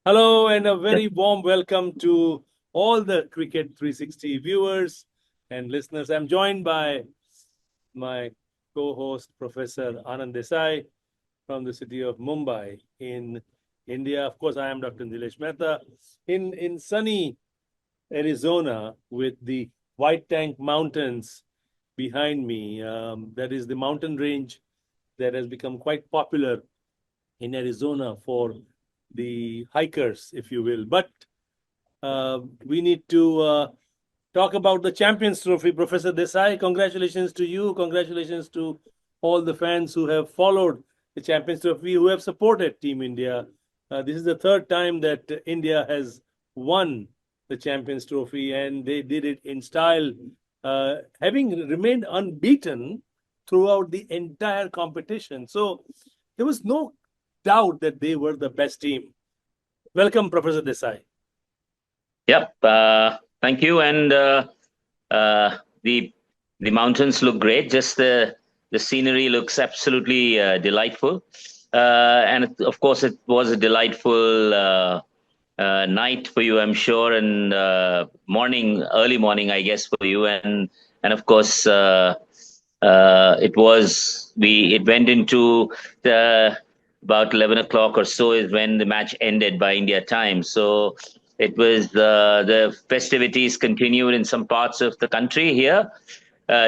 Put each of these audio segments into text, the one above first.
Hello, and a Yes. very warm welcome to all the Cricket 360 viewers and listeners. I'm joined by my co-host, Professor Anand Desai from the city of Mumbai in India. Of course, I am Dr. Nilesh Mehta in sunny Arizona with the White Tank Mountains behind me. That is the mountain range that has become quite popular in Arizona for the hikers, if you will. But we need to talk about the Champions Trophy. Professor Desai, congratulations to you. Congratulations to all the fans who have followed the Champions Trophy, who have supported Team India. This is the third time that India has won the Champions Trophy, and they did it in style, having remained unbeaten throughout the entire competition. So there was no doubt that they were the best team. Welcome, Professor Desai. Yep. Thank you. And uh, the the mountains look great. Just the scenery looks absolutely delightful. Of course, it was a delightful night for you, I'm sure, and early morning, I guess, for you. And of course, it went into the about 11 o'clock or so is when the match ended by India time. So it was the festivities continued in some parts of the country here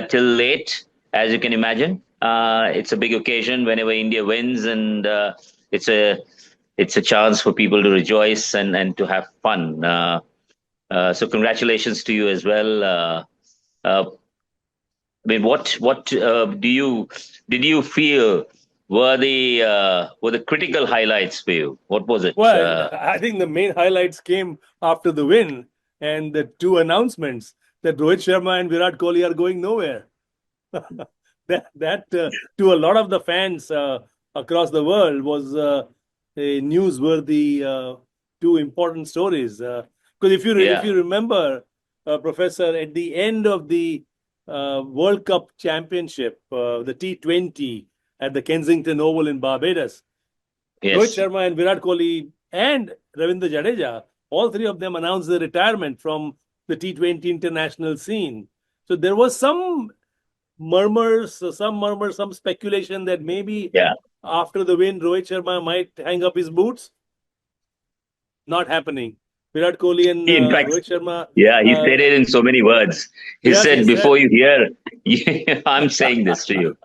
till late, as you can imagine. It's a big occasion whenever India wins, and it's a it's a chance for people to rejoice and to have fun. So congratulations to you as well. Uh, I mean, what do you did you feel were the critical highlights for you? What was it? Well, I think the main highlights came after the win and the two announcements that Rohit Sharma and Virat Kohli are going nowhere. That to a lot of the fans across the world was a newsworthy two important stories. Because if Yeah. you remember, Professor, at the end of the World Cup Championship, the T20 at the Kensington Oval in Barbados, Rohit Yes. Sharma and Virat Kohli and Ravindra Jadeja, all three of them announced their retirement from the T20 international scene. So there was some speculation that maybe Yeah. after the win, Rohit Sharma might hang up his boots. Not happening. Virat Kohli and In fact, Rohit Sharma, yeah, he uh, said it in so many words. He yes, he said, said. "Before you hear, I'm saying this to you."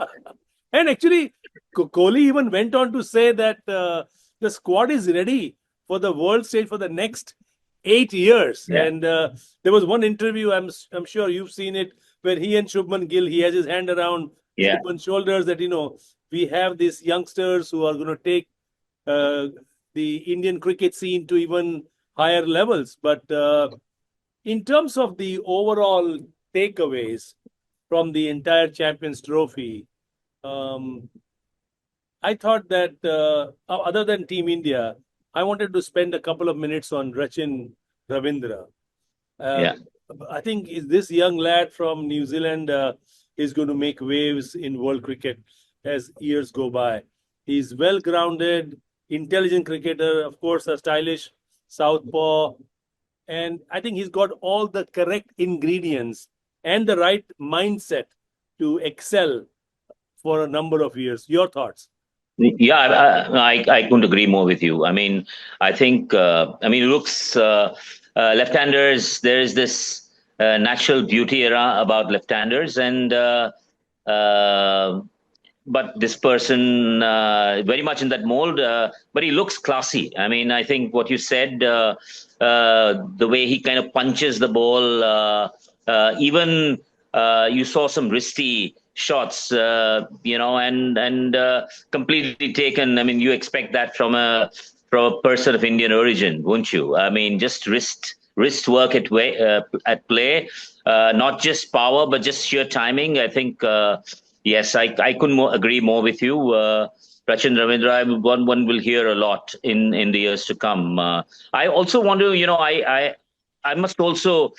And actually, Kohli even went on to say that the squad is ready for the world stage for the next 8 years. Yeah. And there was one interview, I'm sure you've seen it, where he and Shubman Gill, he has his hand around Yeah. Shubman's shoulders that, we have these youngsters who are going to take uh, the Indian cricket scene to even higher levels. But in terms of the overall takeaways from the entire Champions Trophy, um, I thought that other than Team India, I wanted to spend a couple of minutes on Rachin Ravindra. Uh, Yeah. I think this young lad from New Zealand is going to make waves in world cricket as years go by. He's well grounded, intelligent cricketer, of course, a stylish southpaw, and I think he's got all the correct ingredients and the right mindset to excel for a number of years. Your thoughts? Yeah, I couldn't agree more with you. I mean, I think, I mean, looks, left-handers, there is this natural beauty about left-handers, and but this person very much in that mold, but he looks classy. I mean, I think what you said, the way he kind of punches the ball, even you saw some wristy shots, and completely taken. I mean, you expect that from a person of Indian origin, won't you? I mean, just wrist work at play, not just power, but just sheer timing. I think. Yes, I couldn't agree more with you. Rachin Ravindra, one will hear a lot in the years to come. I also want to, I must also,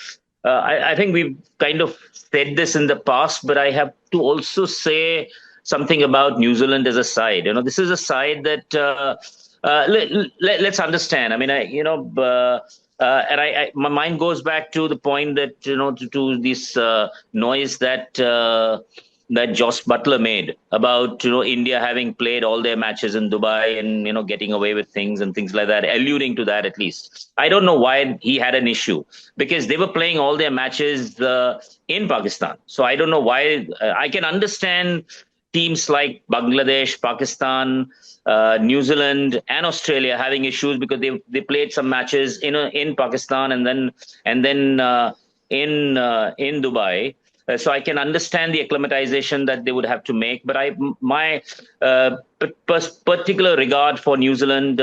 I think we've kind of said this in the past, but I have to also say something about New Zealand as a side. This is a side that let's understand. I mean, and my mind goes back to the point that to this noise that Josh Butler made about India having played all their matches in Dubai and getting away with things and things like that, alluding to that at least. I don't know why he had an issue because they were playing all their matches in Pakistan. So I don't know why. I can understand teams like Bangladesh, Pakistan, New Zealand, and Australia having issues because they played some matches in Pakistan and then in Dubai. So I can understand the acclimatization that they would have to make, but my particular regard for New Zealand,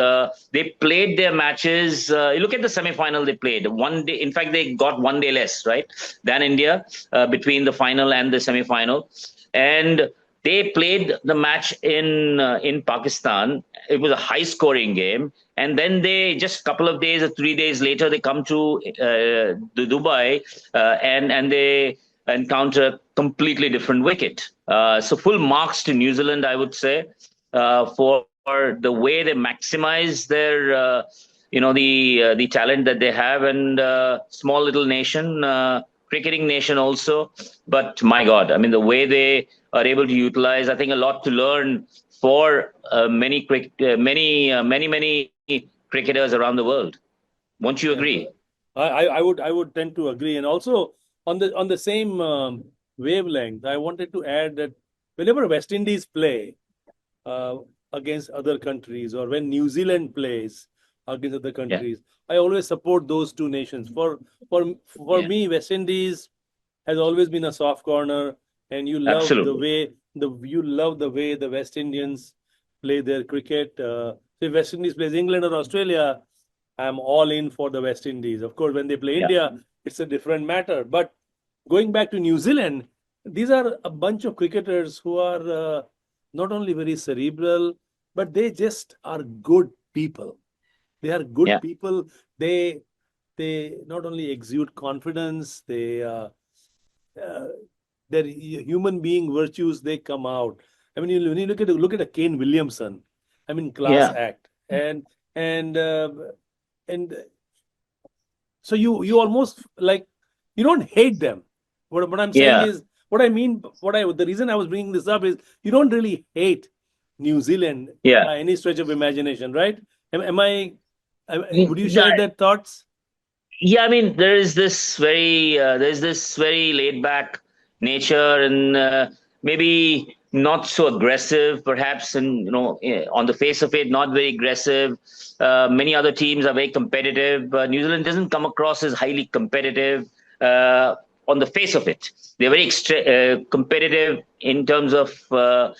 they played their matches. You look at the semi-final they played 1 day. In fact, they got 1 day less, right, than India between the final and the semi-final, and they played the match in Pakistan. It was a high-scoring game, and then they just a couple of days or 3 days later they come to the Dubai and they encounter a completely different wicket. So full marks to New Zealand, I would say, for the way they maximize their the talent that they have, and small little nation, cricketing nation also. But my God, I mean, the way they are able to utilize, I think a lot to learn for many cricketers around the world. Won't you agree? I would tend to agree, and also on the same wavelength, I wanted to add that whenever West Indies play against other countries, or when New Zealand plays against other countries, I always support those two nations. For me, West Indies has always been a soft corner, and you love Absolutely. the way the West Indians play their cricket. So if West Indies plays England or Australia, I'm all in for the West Indies. Of course, when they play India, it's a different matter. But going back to New Zealand, these are a bunch of cricketers who are not only very cerebral, but they just are good people. They are good people. They not only exude confidence, their human being virtues, they come out. I mean, when you look at a Kane Williamson, I mean, class act, and so you almost like, you don't hate them. What I'm saying is, the reason I was bringing this up is, you don't really hate New Zealand by any stretch of imagination, right? Would you share that thoughts? Yeah, I mean, there's this very laid back nature, and maybe not so aggressive, perhaps, and on the face of it, not very aggressive. Many other teams are very competitive. New Zealand doesn't come across as highly competitive on the face of it. They're very competitive in terms of the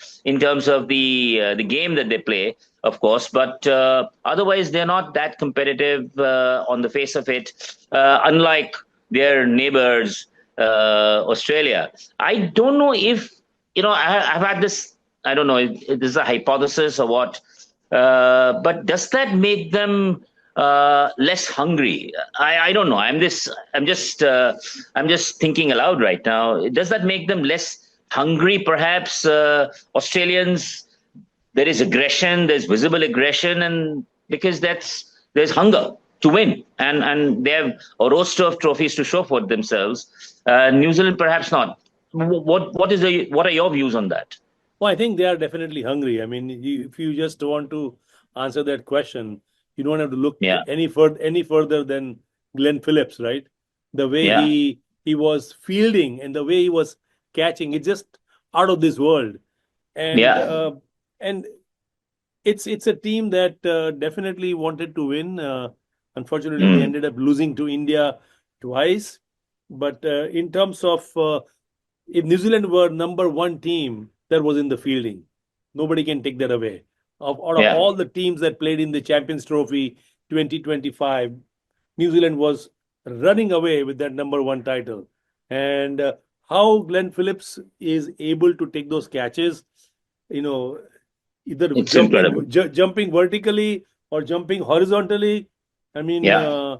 game that they play, of course, but otherwise they're not that competitive on the face of it, unlike their neighbors, Australia. I don't know if I've had this. I don't know if this is a hypothesis or what, but does that make them less hungry? I don't know. I'm just thinking aloud right now. Does that make them less hungry? Perhaps Australians, there is aggression, there's visible aggression, and because there's hunger to win, and they have a roster of trophies to show for themselves. New Zealand, perhaps not. What are your views on that? Well, I think they are definitely hungry. I mean, if you just want to answer that question, you don't have to look any further than Glenn Phillips, right? The way he was fielding and the way he was catching, it's just out of this world. And it's a team that definitely wanted to win. Unfortunately, they ended up losing to India twice. But in terms of if New Zealand were number one team, that was in the fielding. Nobody can take that away. Out of all the teams that played in the Champions Trophy 2025, New Zealand was running away with that number one title. And how Glenn Phillips is able to take those catches, either jumping vertically or jumping horizontally. I mean, in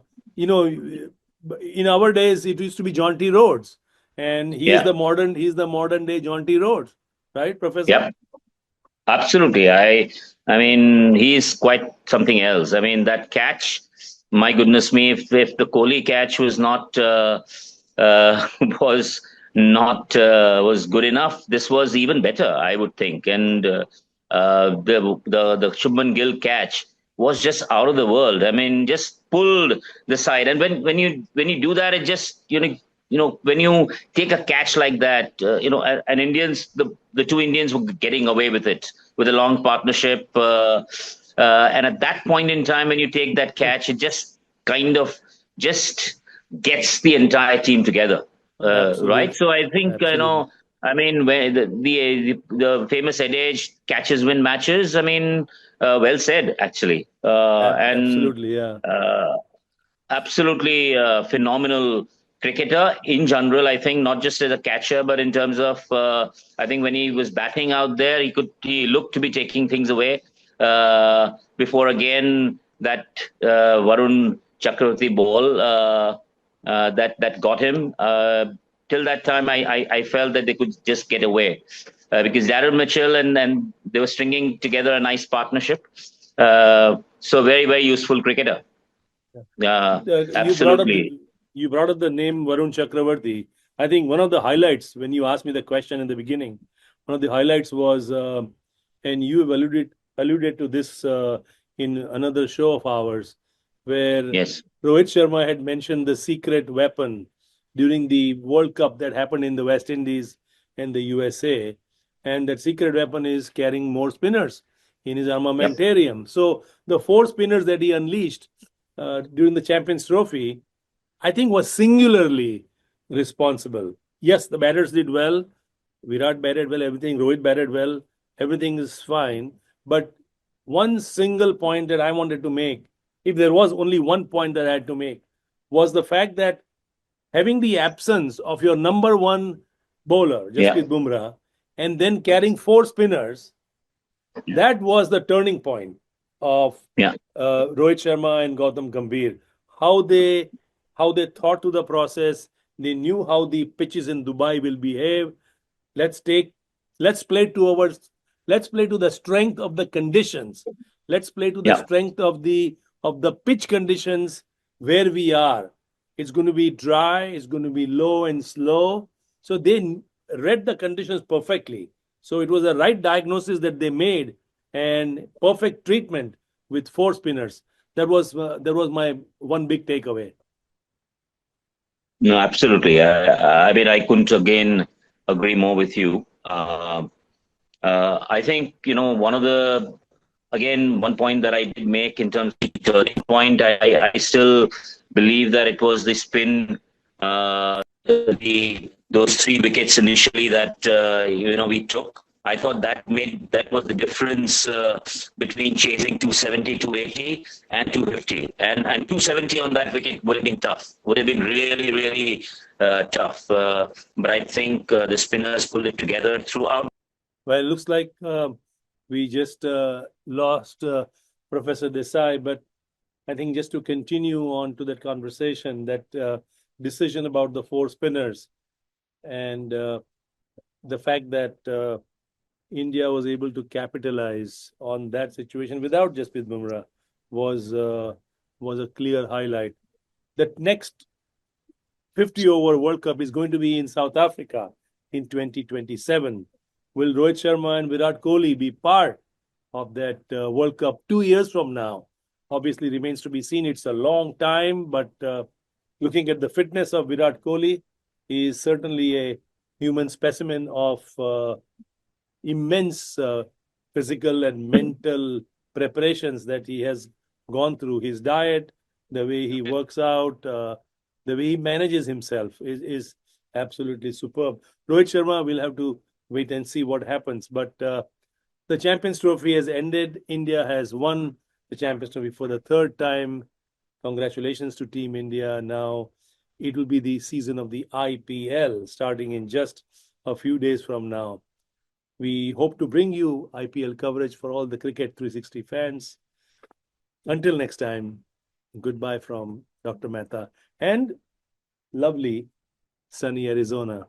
our days, it used to be John T. Rhodes, and he's the modern day John T. Rhodes, right, Professor? Yep. Absolutely. I mean, he's quite something else. I mean, that catch, my goodness me, if the Kohli catch was not was not was good enough, this was even better, I would think. And the Shubman Gill catch was just out of the world. I mean, just pulled the side. And when you do that, it just when you take a catch like that, and Indians, the two Indians were getting away with it with a long partnership. And at that point in time, when you take that catch, it just kind of just gets the entire team together, right? Absolutely. So I think Absolutely. I mean, where the famous adage, catches win matches. I mean, well said, actually, and Absolutely. Yeah. uh, absolutely phenomenal cricketer in general. I think not just as a catcher, but in terms of I think when he was batting out there, he looked to be taking things away. Before again that Varun Chakravarti ball that got him. Till that time, I felt that they could just get away because Darren Mitchell and they were stringing together a nice partnership. So very useful cricketer. Yeah, You brought up absolutely. the name Varun Chakravarti. I think one of the highlights when you asked me the question in the beginning, one of the highlights was, and you have alluded to this in another show of ours, where Yes. Rohit Sharma had mentioned the secret weapon during the World Cup that happened in the West Indies and the USA, and that secret weapon is carrying more spinners in his Yep. armamentarium. So the four spinners that he unleashed during the Champions Trophy, I think was singularly responsible. Yes, the batters did well. Virat batted well, everything. Rohit batted well, everything is fine. But one single point that I wanted to make, if there was only one point that I had to make, was the fact that having the absence of your number one bowler, Yeah. Jasprit Bumrah, and then carrying four spinners, that was the turning point of Yeah. Rohit Sharma and Gautam Gambhir. How they how they thought to the process. They knew how the pitches in Dubai will behave. Let's take let's play to our let's play to the strength of the conditions. Let's play to the Yeah. strength of the pitch conditions where we are. It's going to be dry. It's going to be low and slow. So they read the conditions perfectly. So it was a right diagnosis that they made and perfect treatment with four spinners. That was my one big takeaway. No, absolutely. I mean, I couldn't again agree more with you. I think, one of the, again, one point that I did make in terms of the turning point, I still believe that it was the spin, those three wickets initially that, we took. I thought that was the difference between chasing 270, 280 and 250. And 270 on that wicket would have been tough, would have been really tough. But I think the spinners pulled it together throughout. Well, it looks like we just lost Professor Desai, but I think just to continue on to that conversation, that decision about the four spinners and the fact that India was able to capitalize on that situation without Jasprit Bumrah was was a clear highlight. That next 50 over World Cup is going to be in South Africa in 2027. Will Rohit Sharma and Virat Kohli be part of that World Cup 2 years from now? Obviously, remains to be seen. It's a long time, but looking at the fitness of Virat Kohli, he is certainly a human specimen of immense physical and mental preparations that he has gone through. His diet, the way he works out, the way he manages himself is absolutely superb. Rohit Sharma will have to wait and see what happens. But the Champions Trophy has ended. India has won the Champions Trophy for the third time. Congratulations to Team India. Now it will be the season of the IPL starting in just a few days from now. We hope to bring you IPL coverage for all the Cricket 360 fans. Until next time, goodbye from Dr. Mehta and lovely sunny Arizona.